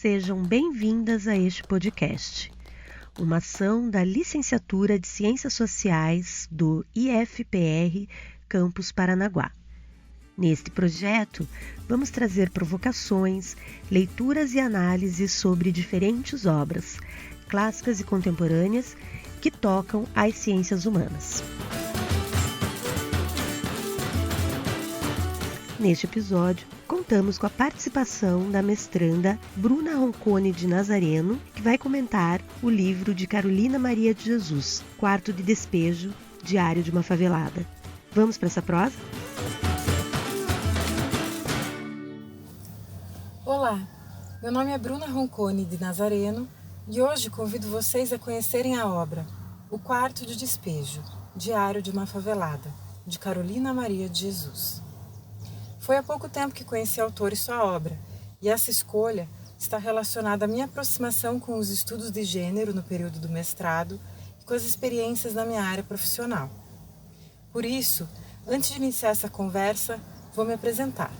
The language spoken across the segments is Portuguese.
Sejam bem-vindas a este podcast, uma ação da Licenciatura de Ciências Sociais do IFPR Campus Paranaguá. Neste projeto, vamos trazer provocações, leituras e análises sobre diferentes obras, clássicas e contemporâneas, que tocam as ciências humanas. Neste episódio, contamos com a participação da mestranda Bruna Roncone de Nazareno, que vai comentar o livro de Carolina Maria de Jesus, Quarto de Despejo, Diário de uma Favelada. Vamos para essa prosa? Olá, meu nome é Bruna Roncone de Nazareno e hoje convido vocês a conhecerem a obra O Quarto de Despejo, Diário de uma Favelada, de Carolina Maria de Jesus. Foi há pouco tempo que conheci a autora e sua obra, e essa escolha está relacionada à minha aproximação com os estudos de gênero no período do mestrado e com as experiências na minha área profissional. Por isso, antes de iniciar essa conversa, vou me apresentar.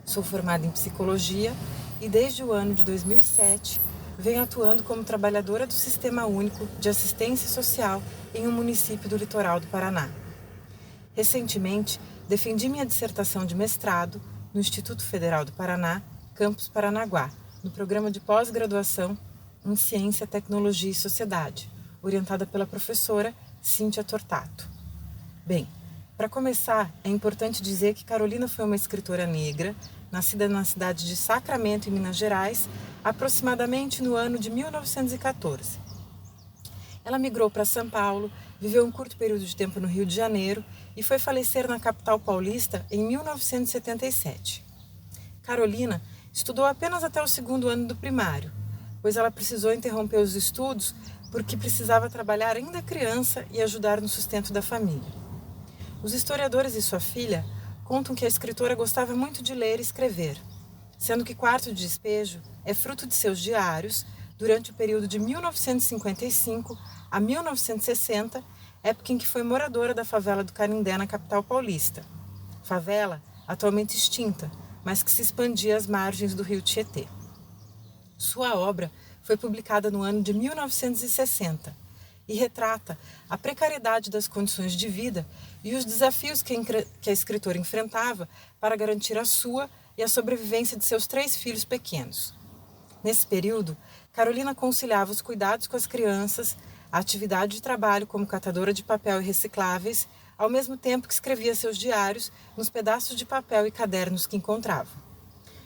Sou formada em psicologia e desde o ano de 2007 venho atuando como trabalhadora do Sistema Único de Assistência Social em um município do litoral do Paraná. Recentemente, defendi minha dissertação de mestrado no Instituto Federal do Paraná, Campus Paranaguá, no programa de pós-graduação em Ciência, Tecnologia e Sociedade, orientada pela professora Cíntia Tortato. Bem, para começar, é importante dizer que Carolina foi uma escritora negra, nascida na cidade de Sacramento, em Minas Gerais, aproximadamente no ano de 1914. Ela migrou para São Paulo, viveu um curto período de tempo no Rio de Janeiro e foi falecer na capital paulista em 1977. Carolina estudou apenas até o segundo ano do primário, pois ela precisou interromper os estudos porque precisava trabalhar ainda criança e ajudar no sustento da família. Os historiadores e sua filha contam que a escritora gostava muito de ler e escrever, sendo que Quarto de Despejo é fruto de seus diários durante o período de 1955 a 1960, época em que foi moradora da favela do Canindé, na capital paulista. Favela atualmente extinta, mas que se expandia às margens do rio Tietê. Sua obra foi publicada no ano de 1960 e retrata a precariedade das condições de vida e os desafios que a escritora enfrentava para garantir a sua e a sobrevivência de seus 3 filhos pequenos. Nesse período, Carolina conciliava os cuidados com as crianças, a atividade de trabalho como catadora de papel e recicláveis, ao mesmo tempo que escrevia seus diários nos pedaços de papel e cadernos que encontrava.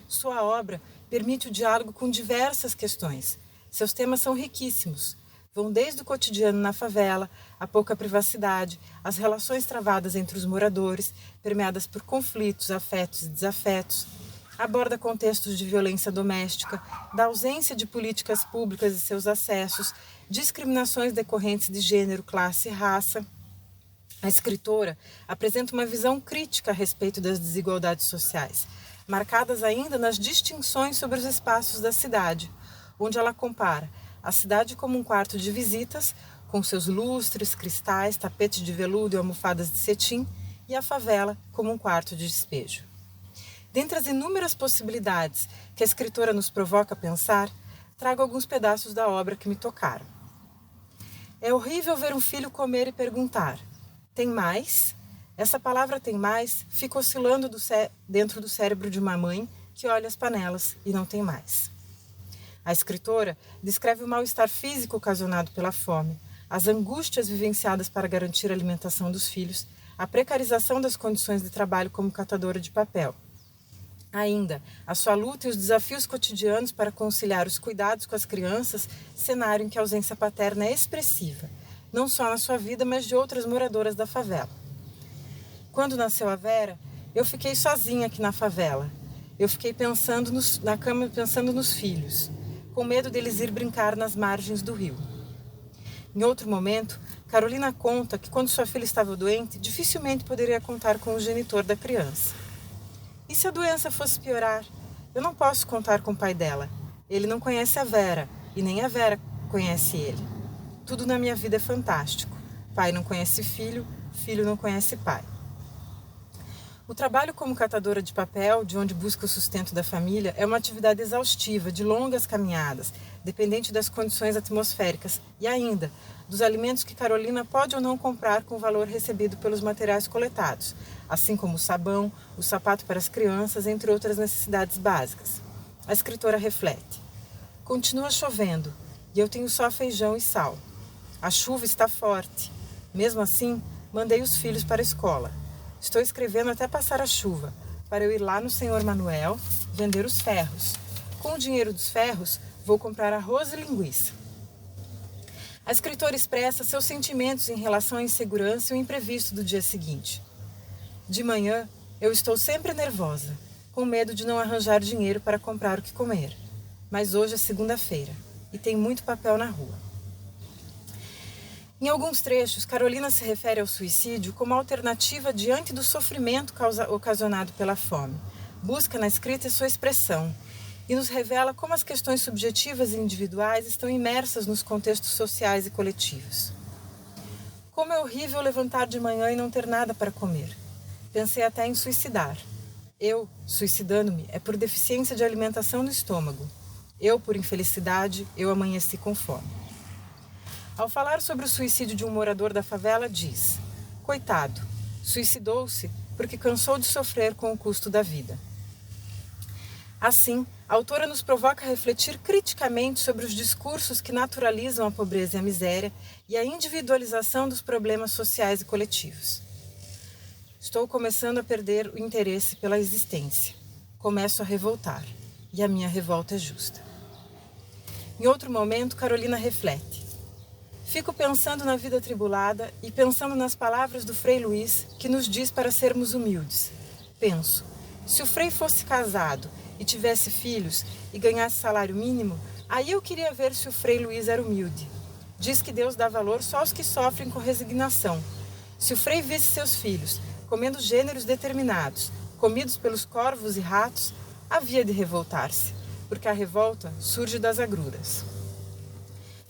Sua obra permite o diálogo com diversas questões. Seus temas são riquíssimos. Vão desde o cotidiano na favela, a pouca privacidade, as relações travadas entre os moradores, permeadas por conflitos, afetos e desafetos. Aborda contextos de violência doméstica, da ausência de políticas públicas e seus acessos, discriminações decorrentes de gênero, classe e raça. A escritora apresenta uma visão crítica a respeito das desigualdades sociais, marcadas ainda nas distinções sobre os espaços da cidade, onde ela compara a cidade como um quarto de visitas, com seus lustres, cristais, tapetes de veludo e almofadas de cetim, e a favela como um quarto de despejo. Dentre as inúmeras possibilidades que a escritora nos provoca a pensar, trago alguns pedaços da obra que me tocaram. É horrível ver um filho comer e perguntar: tem mais? Essa palavra tem mais fica oscilando dentro do cérebro de uma mãe que olha as panelas e não tem mais. A escritora descreve o mal-estar físico ocasionado pela fome, as angústias vivenciadas para garantir a alimentação dos filhos, a precarização das condições de trabalho como catadora de papel. Ainda, a sua luta e os desafios cotidianos para conciliar os cuidados com as crianças, cenário em que a ausência paterna é expressiva, não só na sua vida, mas de outras moradoras da favela. Quando nasceu a Vera, eu fiquei sozinha aqui na favela. Eu fiquei na cama pensando nos filhos, com medo deles ir brincar nas margens do rio. Em outro momento, Carolina conta que quando sua filha estava doente, dificilmente poderia contar com o genitor da criança. E se a doença fosse piorar? Eu não posso contar com o pai dela. Ele não conhece a Vera, e nem a Vera conhece ele. Tudo na minha vida é fantástico. Pai não conhece filho, filho não conhece pai. O trabalho como catadora de papel, de onde busca o sustento da família, é uma atividade exaustiva, de longas caminhadas, dependente das condições atmosféricas e ainda dos alimentos que Carolina pode ou não comprar com o valor recebido pelos materiais coletados, assim como o sabão, o sapato para as crianças, entre outras necessidades básicas. A escritora reflete: continua chovendo e eu tenho só feijão e sal. A chuva está forte. Mesmo assim, mandei os filhos para a escola. Estou escrevendo até passar a chuva, para eu ir lá no Senhor Manuel vender os ferros. Com o dinheiro dos ferros, vou comprar arroz e linguiça. A escritora expressa seus sentimentos em relação à insegurança e o imprevisto do dia seguinte. De manhã, eu estou sempre nervosa, com medo de não arranjar dinheiro para comprar o que comer. Mas hoje é segunda-feira e tem muito papel na rua. Em alguns trechos, Carolina se refere ao suicídio como alternativa diante do sofrimento ocasionado pela fome. Busca na escrita sua expressão e nos revela como as questões subjetivas e individuais estão imersas nos contextos sociais e coletivos. Como é horrível levantar de manhã e não ter nada para comer. Pensei até em suicidar. Eu, suicidando-me, é por deficiência de alimentação no estômago. Eu, por infelicidade, eu amanheci com fome. Ao falar sobre o suicídio de um morador da favela, diz: coitado, suicidou-se porque cansou de sofrer com o custo da vida. Assim, a autora nos provoca a refletir criticamente sobre os discursos que naturalizam a pobreza e a miséria e a individualização dos problemas sociais e coletivos. Estou começando a perder o interesse pela existência. Começo a revoltar, e a minha revolta é justa. Em outro momento, Carolina reflete: fico pensando na vida atribulada e pensando nas palavras do Frei Luís, que nos diz para sermos humildes. Penso, se o Frei fosse casado e tivesse filhos e ganhasse salário mínimo, aí eu queria ver se o Frei Luís era humilde. Diz que Deus dá valor só aos que sofrem com resignação. Se o Frei visse seus filhos comendo gêneros determinados, comidos pelos corvos e ratos, havia de revoltar-se, porque a revolta surge das agruras.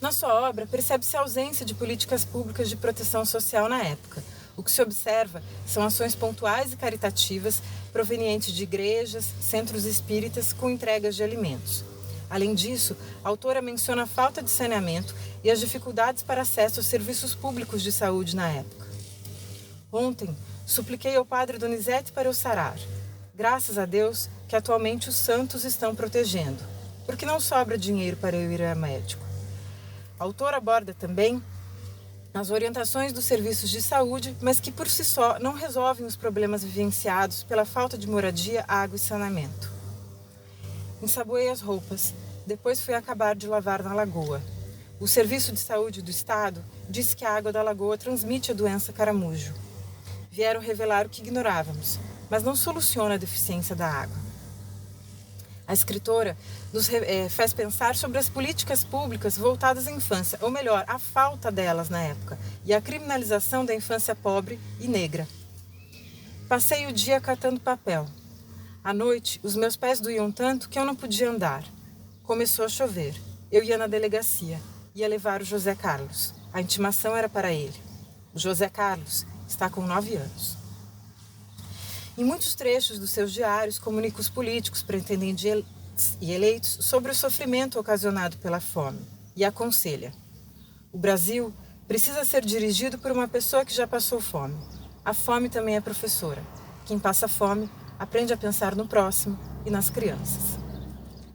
Na sua obra, percebe-se a ausência de políticas públicas de proteção social na época. O que se observa são ações pontuais e caritativas provenientes de igrejas, centros espíritas com entregas de alimentos. Além disso, a autora menciona a falta de saneamento e as dificuldades para acesso aos serviços públicos de saúde na época. Ontem, supliquei ao padre Donizete para eu sarar. Graças a Deus que atualmente os santos estão protegendo, porque não sobra dinheiro para eu ir ao médico. A autora aborda também as orientações dos serviços de saúde, mas que por si só não resolvem os problemas vivenciados pela falta de moradia, água e saneamento. Ensaboei as roupas, depois fui acabar de lavar na lagoa. O Serviço de Saúde do Estado disse que a água da lagoa transmite a doença caramujo. Vieram revelar o que ignorávamos, mas não soluciona a deficiência da água. A escritora nos faz pensar sobre as políticas públicas voltadas à infância, ou melhor, a falta delas na época, e a criminalização da infância pobre e negra. Passei o dia catando papel. À noite, os meus pés doíam tanto que eu não podia andar. Começou a chover. Eu ia na delegacia. Ia levar o José Carlos. A intimação era para ele. O José Carlos está com 9 anos. Em muitos trechos dos seus diários, comunica os políticos, pretendentes e eleitos sobre o sofrimento ocasionado pela fome e aconselha: o Brasil precisa ser dirigido por uma pessoa que já passou fome. A fome também é professora. Quem passa fome aprende a pensar no próximo e nas crianças.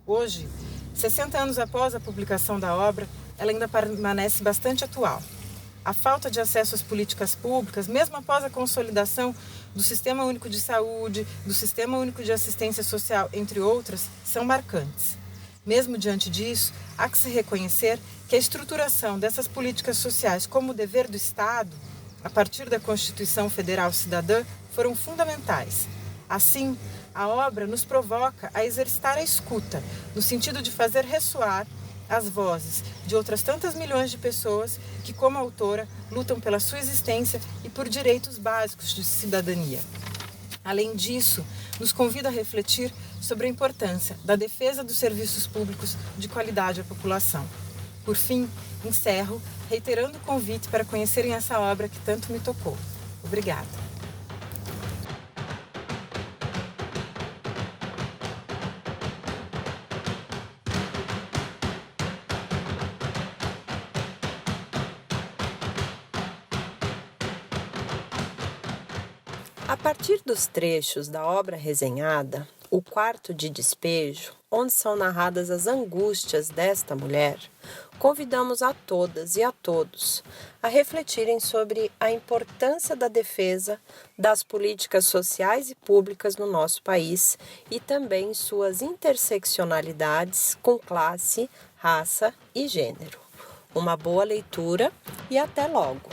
Hoje, 60 anos após a publicação da obra, ela ainda permanece bastante atual. A falta de acesso às políticas públicas, mesmo após a consolidação do Sistema Único de Saúde, do Sistema Único de Assistência Social, entre outras, são marcantes. Mesmo diante disso, há que se reconhecer que a estruturação dessas políticas sociais como dever do Estado, a partir da Constituição Federal Cidadã, foram fundamentais. Assim, a obra nos provoca a exercitar a escuta, no sentido de fazer ressoar as vozes de outras tantas milhões de pessoas que, como autora, lutam pela sua existência e por direitos básicos de cidadania. Além disso, nos convida a refletir sobre a importância da defesa dos serviços públicos de qualidade à população. Por fim, encerro reiterando o convite para conhecerem essa obra que tanto me tocou. Obrigada. A partir dos trechos da obra resenhada, O Quarto de Despejo, onde são narradas as angústias desta mulher, convidamos a todas e a todos a refletirem sobre a importância da defesa das políticas sociais e públicas no nosso país e também suas interseccionalidades com classe, raça e gênero. Uma boa leitura e até logo!